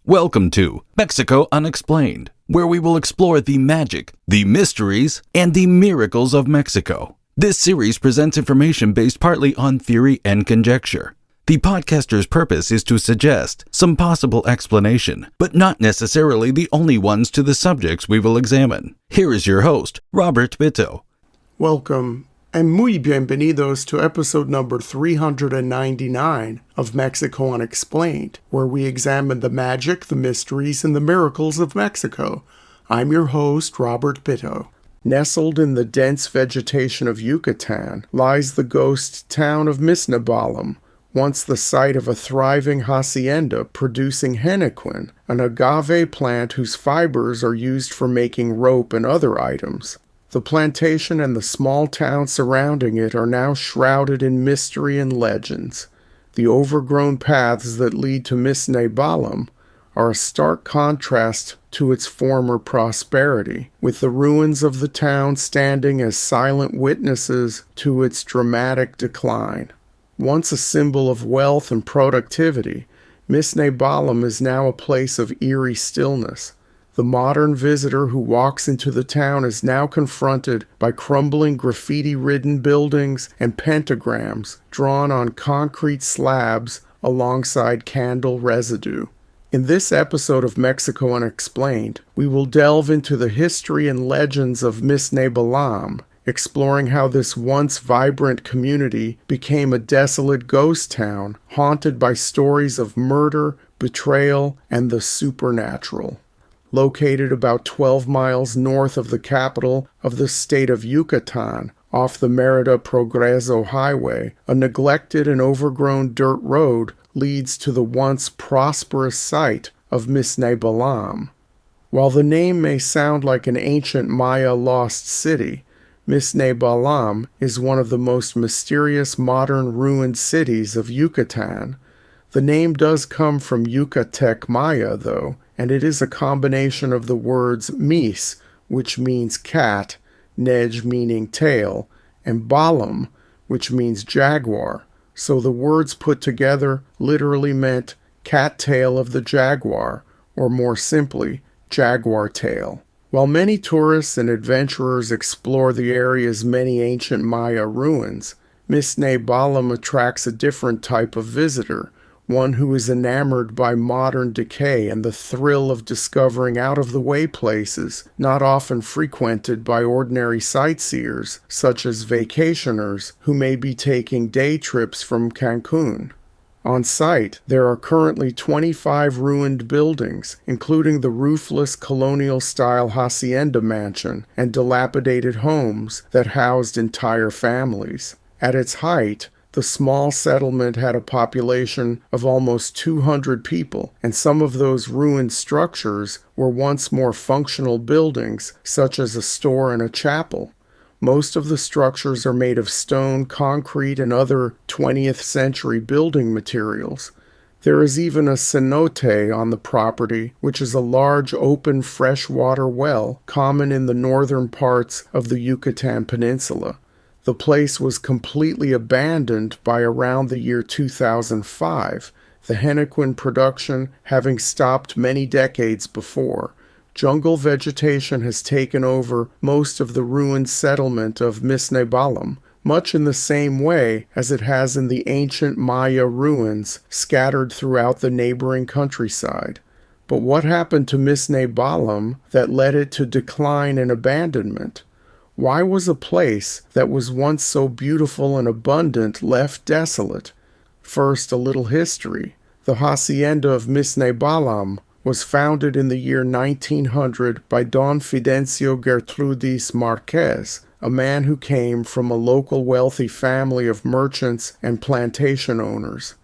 Welcome to Mexico Unexplained, where we will explore the magic, the mysteries, and the miracles of Mexico. This series presents information based partly on theory and conjecture. The podcaster's purpose is to suggest some possible explanation, but not necessarily the only ones to the subjects we will examine. Here is your host, Robert Bitto. Welcome, and muy bienvenidos to episode number 399 of Mexico Unexplained, where we examine the magic, the mysteries, and the miracles of Mexico. I'm your host, Robert Bitto. Nestled in the dense vegetation of Yucatan lies the ghost town of Misnebalam, once the site of a thriving hacienda producing henequen, an agave plant whose fibers are used for making rope and other items. The plantation and the small town surrounding it are now shrouded in mystery and legends. The overgrown paths that lead to Misnebalam are a stark contrast to its former prosperity, with the ruins of the town standing as silent witnesses to its dramatic decline. Once a symbol of wealth and productivity, Misnebalam is now a place of eerie stillness. The modern visitor who walks into the town is now confronted by crumbling graffiti-ridden buildings and pentagrams drawn on concrete slabs alongside candle residue. In this episode of Mexico Unexplained, we will delve into the history and legends of Misnebalam, exploring how this once vibrant community became a desolate ghost town haunted by stories of murder, betrayal, and the supernatural. Located about 12 miles north of the capital of the state of Yucatan, off the Mérida Progreso Highway, a neglected and overgrown dirt road leads to the once prosperous site of Misnebalam. While the name may sound like an ancient Maya lost city, Misnebalam is one of the most mysterious modern ruined cities of Yucatan. The name does come from Yucatec Maya, though, and it is a combination of the words mis, which means cat, nej meaning tail, and balam, which means jaguar. So the words put together literally meant cat tail of the jaguar, or more simply, jaguar tail. While many tourists and adventurers explore the area's many ancient Maya ruins, Misnebalam attracts a different type of visitor, one who is enamored by modern decay and the thrill of discovering out-of-the-way places not often frequented by ordinary sightseers, such as vacationers who may be taking day trips from Cancun. On site, there are currently 25 ruined buildings, including the roofless colonial-style hacienda mansion and dilapidated homes that housed entire families. At its height, the small settlement had a population of almost 200 people, and some of those ruined structures were once more functional buildings, such as a store and a chapel. Most of the structures are made of stone, concrete, and other 20th century building materials. There is even a cenote on the property, which is a large open freshwater well common in the northern parts of the Yucatan Peninsula. The place was completely abandoned by around the year 2005, the henequen production having stopped many decades before. Jungle vegetation has taken over most of the ruined settlement of Misnebalam, much in the same way as it has in the ancient Maya ruins scattered throughout the neighboring countryside. But what happened to Misnebalam that led it to decline and abandonment? Why was a place that was once so beautiful and abundant left desolate? First, a little history. The hacienda of Misnebalam was founded in the year 1900 by Don Fidencio Gertrudis Marquez, a man who came from a local wealthy family of merchants and plantation owners.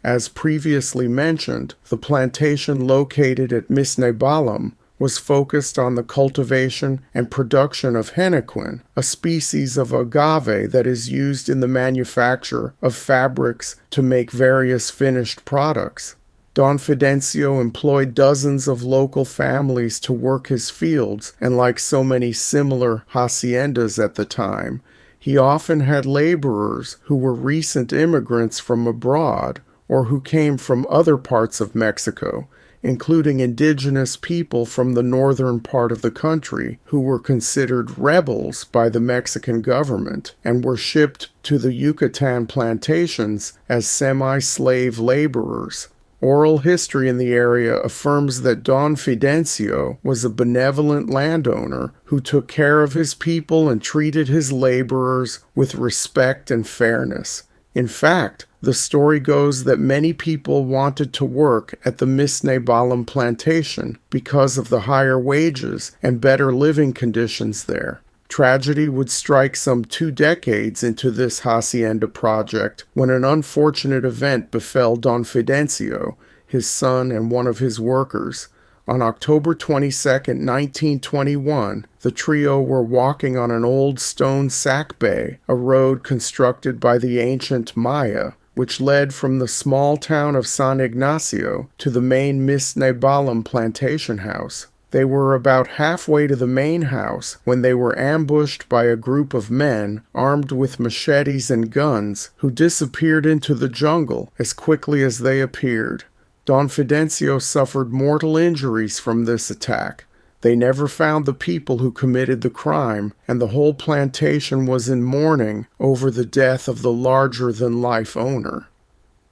As previously mentioned, the plantation located at Misnebalam was focused on the cultivation and production of henequen, a species of agave that is used in the manufacture of fabrics to make various finished products. Don Fidencio employed dozens of local families to work his fields, and like so many similar haciendas at the time, he often had laborers who were recent immigrants from abroad or who came from other parts of Mexico, including indigenous people from the northern part of the country who were considered rebels by the Mexican government and were shipped to the Yucatan plantations as semi-slave laborers. Oral history in the area affirms that Don Fidencio was a benevolent landowner who took care of his people and treated his laborers with respect and fairness. In fact, the story goes that many people wanted to work at the Misnebalam plantation because of the higher wages and better living conditions there. Tragedy would strike some 2 decades into this hacienda project when an unfortunate event befell Don Fidencio, his son, and one of his workers. On October 22, 1921, the trio were walking on an old stone sack bay, a road constructed by the ancient Maya, which led from the small town of San Ignacio to the main Misnebalam plantation house. They were about halfway to the main house when they were ambushed by a group of men armed with machetes and guns who disappeared into the jungle as quickly as they appeared. Don Fidencio suffered mortal injuries from this attack. They never found the people who committed the crime, and the whole plantation was in mourning over the death of the larger-than-life owner.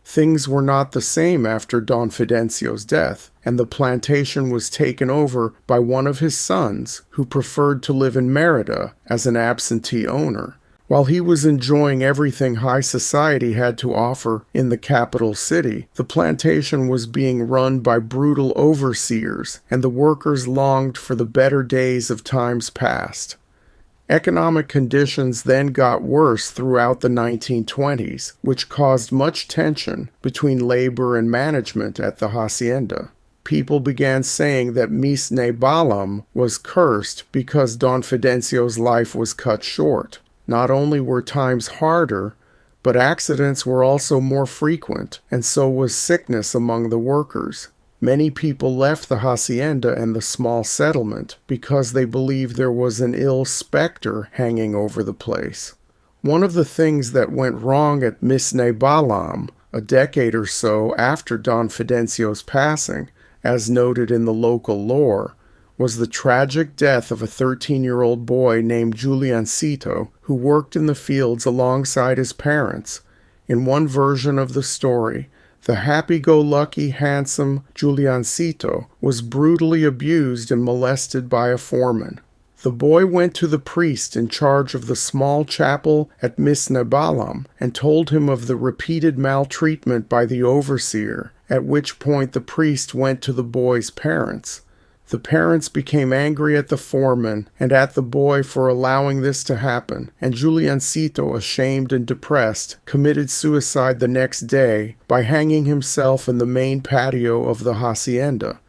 Things were not the same after Don Fidencio's death, and the plantation was taken over by one of his sons, who preferred to live in Merida as an absentee owner. While he was enjoying everything high society had to offer in the capital city, the plantation was being run by brutal overseers, and the workers longed for the better days of times past. Economic conditions then got worse throughout the 1920s, which caused much tension between labor and management at the hacienda. People began saying that Misnebalam was cursed because Don Fidencio's life was cut short. Not only were times harder, but accidents were also more frequent, and so was sickness among the workers. Many people left the hacienda and the small settlement because they believed there was an ill specter hanging over the place. One of the things that went wrong at Misnebalam, a decade or so after Don Fidencio's passing, as noted in the local lore, was the tragic death of a 13-year-old boy named Juliancito who worked in the fields alongside his parents. In one version of the story, the happy-go-lucky, handsome Juliancito was brutally abused and molested by a foreman. The boy went to the priest in charge of the small chapel at Misnebalam and told him of the repeated maltreatment by the overseer, at which point the priest went to the boy's parents. The parents became angry at the foreman and at the boy for allowing this to happen, and Juliancito, ashamed and depressed, committed suicide the next day by hanging himself in the main patio of the hacienda.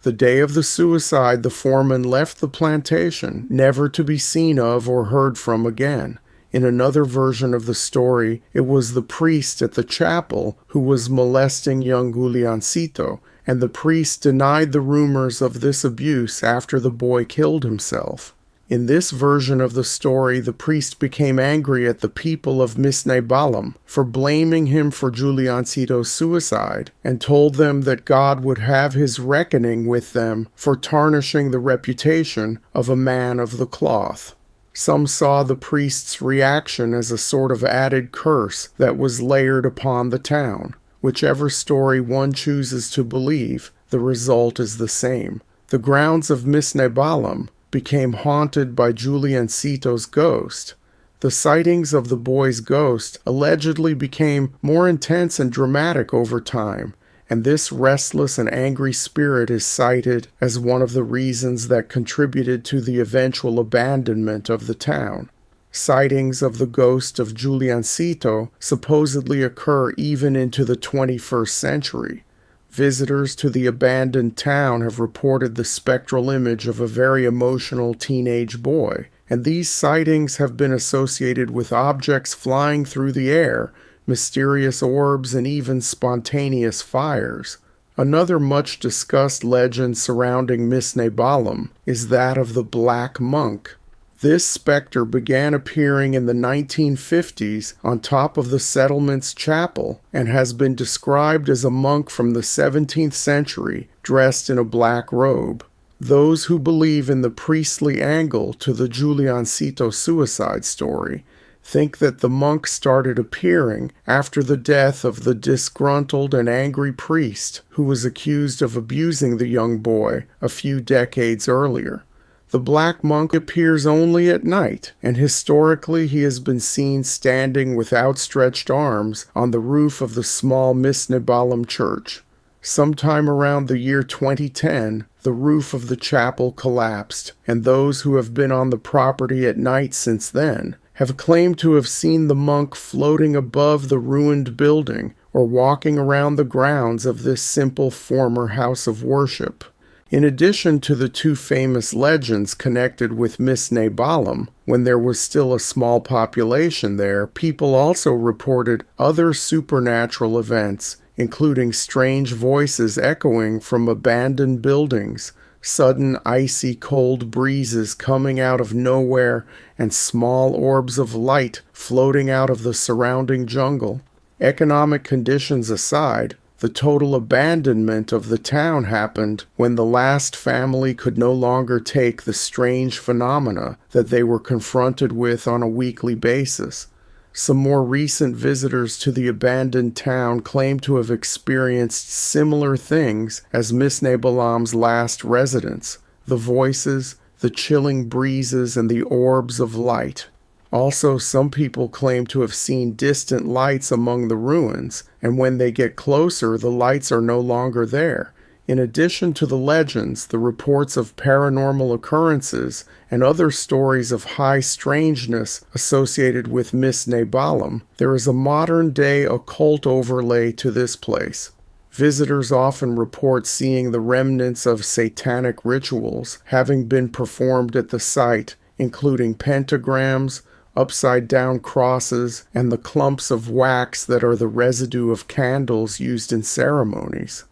The day of the suicide, the foreman left the plantation, never to be seen of or heard from again. In another version of the story, it was the priest at the chapel who was molesting young Juliancito, and the priest denied the rumors of this abuse after the boy killed himself. In this version of the story, the priest became angry at the people of Misnebalam for blaming him for Juliancito's suicide and told them that God would have his reckoning with them for tarnishing the reputation of a man of the cloth. Some saw the priest's reaction as a sort of added curse that was layered upon the town. Whichever story one chooses to believe, the result is the same. The grounds of Misnebalam became haunted by Juliancito's ghost. The sightings of the boy's ghost allegedly became more intense and dramatic over time, and this restless and angry spirit is cited as one of the reasons that contributed to the eventual abandonment of the town. Sightings of the ghost of Juliancito supposedly occur even into the 21st century. Visitors to the abandoned town have reported the spectral image of a very emotional teenage boy, and these sightings have been associated with objects flying through the air, mysterious orbs, and even spontaneous fires. Another much-discussed legend surrounding Misnebalam is that of the Black Monk. This specter began appearing in the 1950s on top of the settlement's chapel and has been described as a monk from the 17th century dressed in a black robe. Those who believe in the priestly angle to the Juliancito suicide story think that the monk started appearing after the death of the disgruntled and angry priest who was accused of abusing the young boy a few decades earlier. The black monk appears only at night, and historically he has been seen standing with outstretched arms on the roof of the small Misnebalam church. Sometime around the year 2010, the roof of the chapel collapsed, and those who have been on the property at night since then have claimed to have seen the monk floating above the ruined building or walking around the grounds of this simple former house of worship. In addition to the two famous legends connected with Misnebalam, when there was still a small population there, people also reported other supernatural events, including strange voices echoing from abandoned buildings, sudden icy cold breezes coming out of nowhere, and small orbs of light floating out of the surrounding jungle. Economic conditions aside, the total abandonment of the town happened when the last family could no longer take the strange phenomena that they were confronted with on a weekly basis. Some more recent visitors to the abandoned town claim to have experienced similar things as Misnebalam's last residents: the voices, the chilling breezes, and the orbs of light. Also, some people claim to have seen distant lights among the ruins, and when they get closer, the lights are no longer there. In addition to the legends, the reports of paranormal occurrences, and other stories of high strangeness associated with Misnebalam, there is a modern-day occult overlay to this place. Visitors often report seeing the remnants of satanic rituals having been performed at the site, including pentagrams, upside-down crosses, and the clumps of wax that are the residue of candles used in ceremonies.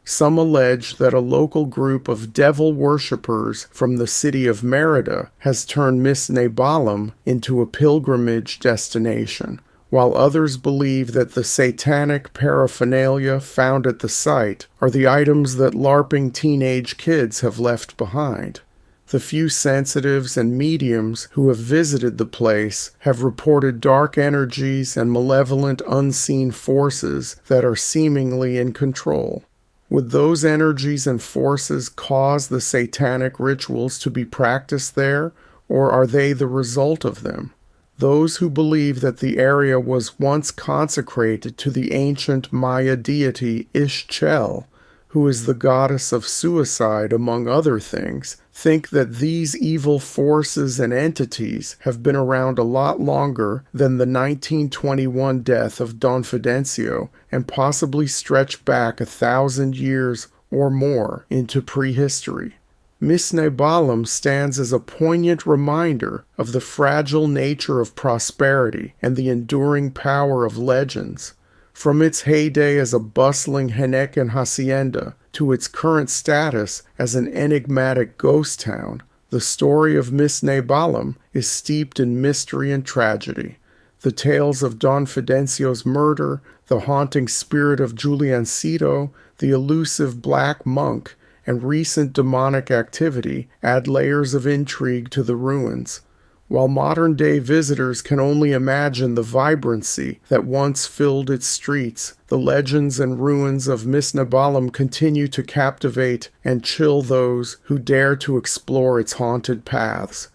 Some allege that a local group of devil worshippers from the city of Merida has turned Misnebalam into a pilgrimage destination, while others believe that the satanic paraphernalia found at the site are the items that LARPing teenage kids have left behind. The few sensitives and mediums who have visited the place have reported dark energies and malevolent unseen forces that are seemingly in control. Would those energies and forces cause the satanic rituals to be practiced there, or are they the result of them? Those who believe that the area was once consecrated to the ancient Maya deity Ixchel, who is the goddess of suicide among other things, think that these evil forces and entities have been around a lot longer than the 1921 death of Don Fidencio and possibly stretch back 1,000 years or more into prehistory. Misnebalam stands as a poignant reminder of the fragile nature of prosperity and the enduring power of legends. From its heyday as a bustling Henecan hacienda to its current status as an enigmatic ghost town, the story of Misnebalam is steeped in mystery and tragedy. The tales of Don Fidencio's murder, the haunting spirit of Juliancito, the elusive black monk, and recent demonic activity add layers of intrigue to the ruins. While modern-day visitors can only imagine the vibrancy that once filled its streets, the legends and ruins of Misnebalam continue to captivate and chill those who dare to explore its haunted paths.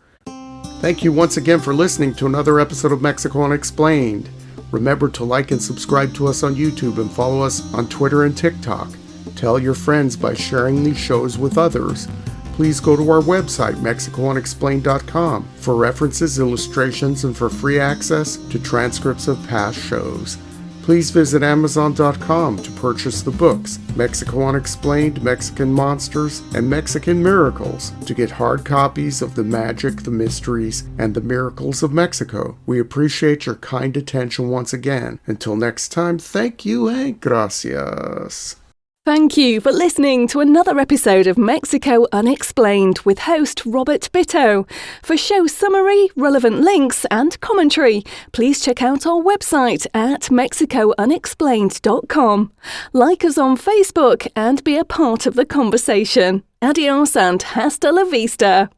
Thank you once again for listening to another episode of Mexico Unexplained. Remember to like and subscribe to us on YouTube and follow us on Twitter and TikTok. Tell your friends by sharing these shows with others. Please go to our website, MexicoUnexplained.com, for references, illustrations, and for free access to transcripts of past shows. Please visit Amazon.com to purchase the books Mexico Unexplained, Mexican Monsters, and Mexican Miracles to get hard copies of the magic, the mysteries, and the miracles of Mexico. We appreciate your kind attention once again. Until next time, thank you and gracias. Thank you for listening to another episode of Mexico Unexplained with host Robert Bitto. For show summary, relevant links and commentary, please check out our website at mexicounexplained.com. Like us on Facebook and be a part of the conversation. Adios and hasta la vista.